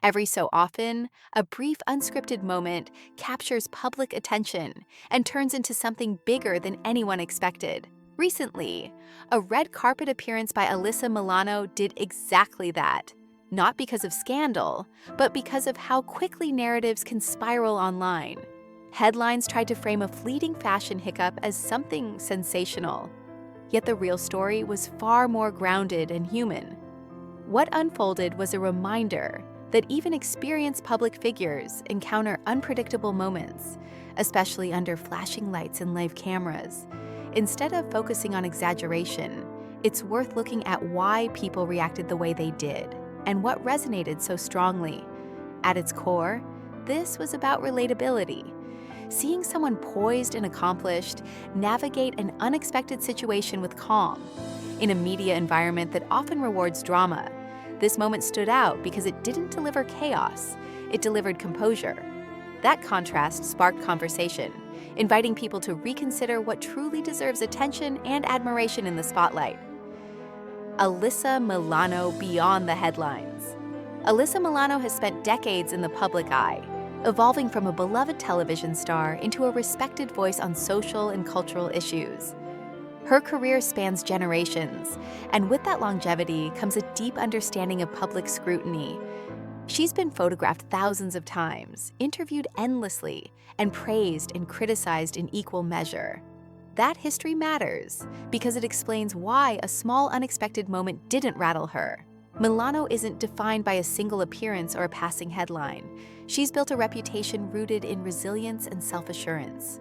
Every so often, a brief unscripted moment captures public attention and turns into something bigger than anyone expected. Recently, a red carpet appearance by Alyssa Milano did exactly that. Not because of scandal, but because of how quickly narratives can spiral online. Headlines tried to frame a fleeting fashion hiccup as something sensational. Yet the real story was far more grounded and human. What unfolded was a reminder that even experienced public figures encounter unpredictable moments, especially under flashing lights and live cameras. Instead of focusing on exaggeration, it's worth looking at why people reacted the way they did and what resonated so strongly. At its core, this was about relatability. Seeing someone poised and accomplished navigate an unexpected situation with calm. In a media environment that often rewards drama, this moment stood out because it didn't deliver chaos, it delivered composure. That contrast sparked conversation, inviting people to reconsider what truly deserves attention and admiration in the spotlight. Alyssa Milano beyond the headlines. Alyssa Milano has spent decades in the public eye, evolving from a beloved television star into a respected voice on social and cultural issues. Her career spans generations, and with that longevity comes a deep understanding of public scrutiny. She's been photographed thousands of times, interviewed endlessly, and praised and criticized in equal measure. That history matters because it explains why a small unexpected moment didn't rattle her. Milano isn't defined by a single appearance or a passing headline. She's built a reputation rooted in resilience and self-assurance.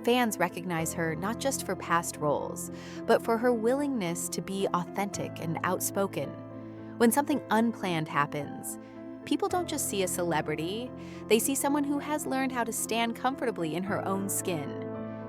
Fans recognize her not just for past roles, but for her willingness to be authentic and outspoken. When something unplanned happens, people don't just see a celebrity, they see someone who has learned how to stand comfortably in her own skin.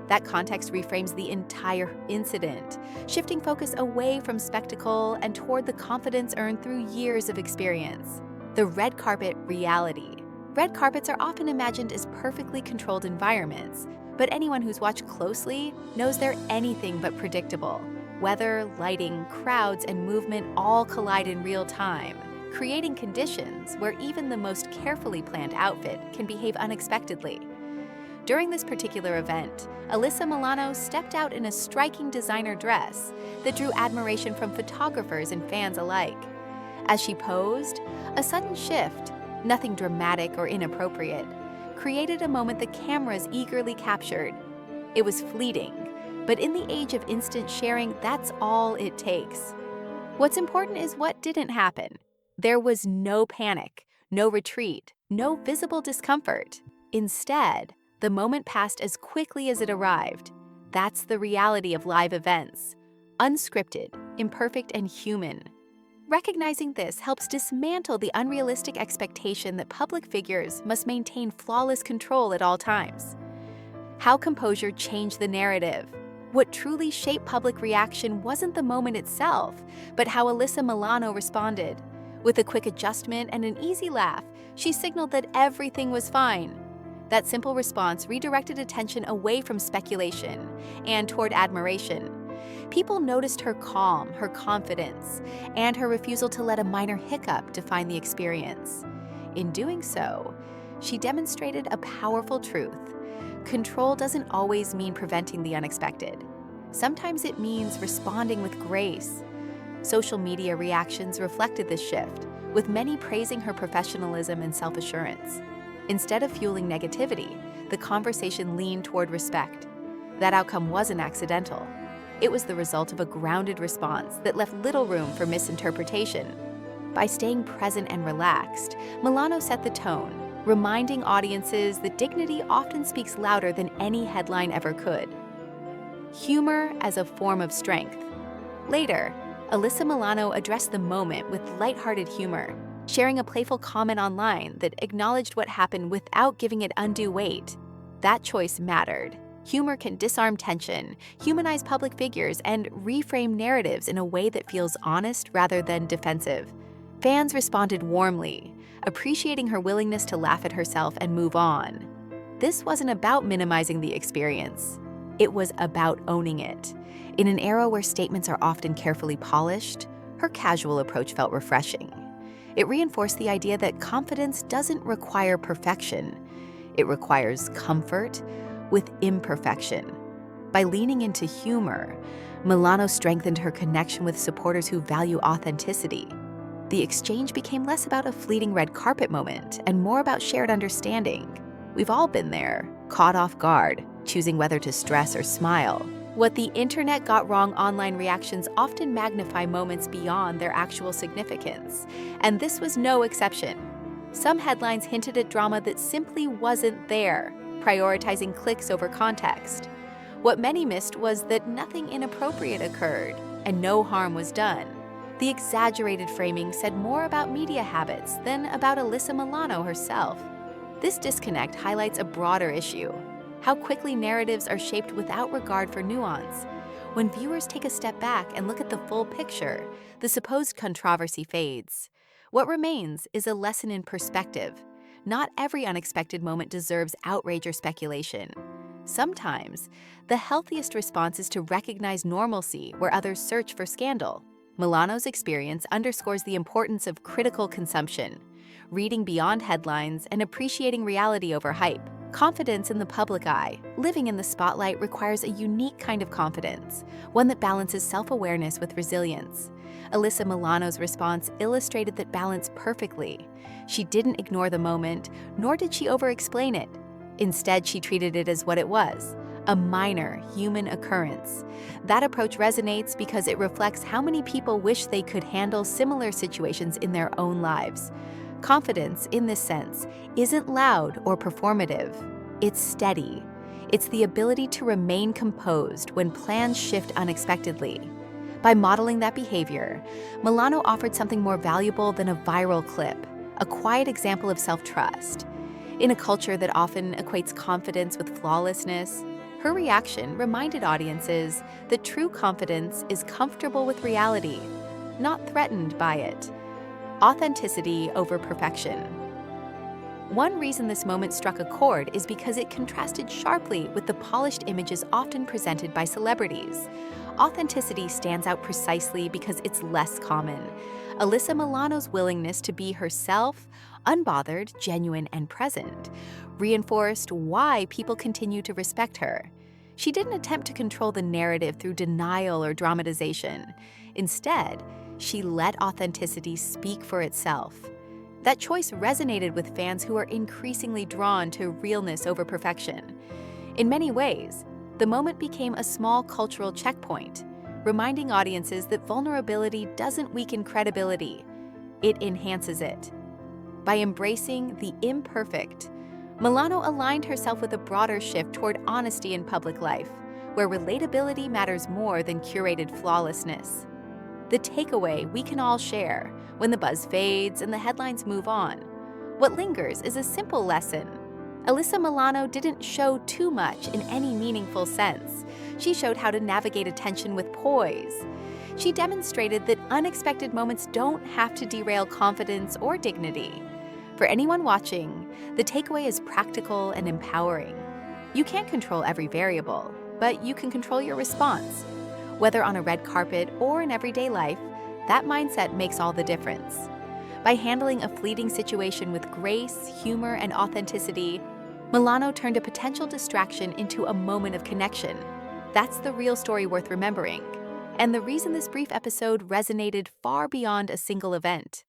That context reframes the entire incident, shifting focus away from spectacle and toward the confidence earned through years of experience. The red carpet reality. Red carpets are often imagined as perfectly controlled environments, but anyone who's watched closely knows they're anything but predictable. Weather, lighting, crowds, and movement all collide in real time, creating conditions where even the most carefully planned outfit can behave unexpectedly. During this particular event, Alyssa Milano stepped out in a striking designer dress that drew admiration from photographers and fans alike. As she posed, a sudden shift, nothing dramatic or inappropriate, created a moment the cameras eagerly captured. It was fleeting, but in the age of instant sharing, that's all it takes. What's important is what didn't happen. There was no panic, no retreat, no visible discomfort. Instead, the moment passed as quickly as it arrived. That's the reality of live events. Unscripted, imperfect, and human. Recognizing this helps dismantle the unrealistic expectation that public figures must maintain flawless control at all times. How composure changed the narrative. What truly shaped public reaction wasn't the moment itself, but how Alyssa Milano responded. With a quick adjustment and an easy laugh, she signaled that everything was fine. That simple response redirected attention away from speculation and toward admiration. People noticed her calm, her confidence, and her refusal to let a minor hiccup define the experience. In doing so, she demonstrated a powerful truth. Control doesn't always mean preventing the unexpected. Sometimes it means responding with grace. Social media reactions reflected this shift, with many praising her professionalism and self-assurance. Instead of fueling negativity, the conversation leaned toward respect. That outcome wasn't accidental. It was the result of a grounded response that left little room for misinterpretation. By staying present and relaxed, Milano set the tone, reminding audiences that dignity often speaks louder than any headline ever could. Humor as a form of strength. Later, Alyssa Milano addressed the moment with lighthearted humor, sharing a playful comment online that acknowledged what happened without giving it undue weight. That choice mattered. Humor can disarm tension, humanize public figures, and reframe narratives in a way that feels honest rather than defensive. Fans responded warmly, appreciating her willingness to laugh at herself and move on. This wasn't about minimizing the experience. It was about owning it. In an era where statements are often carefully polished, her casual approach felt refreshing. It reinforced the idea that confidence doesn't require perfection. It requires comfort with imperfection. By leaning into humor, Milano strengthened her connection with supporters who value authenticity. The exchange became less about a fleeting red carpet moment and more about shared understanding. We've all been there, caught off guard, choosing whether to stress or smile. What the internet got wrong, online reactions often magnify moments beyond their actual significance, and this was no exception. Some headlines hinted at drama that simply wasn't there, prioritizing clicks over context. What many missed was that nothing inappropriate occurred, and no harm was done. The exaggerated framing said more about media habits than about Alyssa Milano herself. This disconnect highlights a broader issue: how quickly narratives are shaped without regard for nuance. When viewers take a step back and look at the full picture, the supposed controversy fades. What remains is a lesson in perspective. Not every unexpected moment deserves outrage or speculation. Sometimes, the healthiest response is to recognize normalcy where others search for scandal. Milano's experience underscores the importance of critical consumption, reading beyond headlines and appreciating reality over hype. Confidence in the public eye, living in the spotlight, requires a unique kind of confidence, one that balances self-awareness with resilience. Alyssa Milano's response illustrated that balance perfectly. She didn't ignore the moment, nor did she over-explain it. Instead, she treated it as what it was: a minor human occurrence. That approach resonates because it reflects how many people wish they could handle similar situations in their own lives. Confidence, in this sense, isn't loud or performative. It's steady. It's the ability to remain composed when plans shift unexpectedly. By modeling that behavior, Milano offered something more valuable than a viral clip: a quiet example of self-trust. In a culture that often equates confidence with flawlessness, her reaction reminded audiences that true confidence is comfortable with reality, not threatened by it. Authenticity over perfection. One reason this moment struck a chord is because it contrasted sharply with the polished images often presented by celebrities. Authenticity stands out precisely because it's less common. Alyssa Milano's willingness to be herself, unbothered, genuine, and present, reinforced why people continue to respect her. She didn't attempt to control the narrative through denial or dramatization. Instead, she let authenticity speak for itself. That choice resonated with fans who are increasingly drawn to realness over perfection. In many ways, the moment became a small cultural checkpoint, reminding audiences that vulnerability doesn't weaken credibility, it enhances it. By embracing the imperfect, Milano aligned herself with a broader shift toward honesty in public life, where relatability matters more than curated flawlessness. The takeaway we can all share when the buzz fades and the headlines move on. What lingers is a simple lesson. Alyssa Milano didn't show too much in any meaningful sense. She showed how to navigate attention with poise. She demonstrated that unexpected moments don't have to derail confidence or dignity. For anyone watching, the takeaway is practical and empowering. You can't control every variable, but you can control your response. Whether on a red carpet or in everyday life, that mindset makes all the difference. By handling a fleeting situation with grace, humor, and authenticity, Milano turned a potential distraction into a moment of connection. That's the real story worth remembering, and the reason this brief episode resonated far beyond a single event.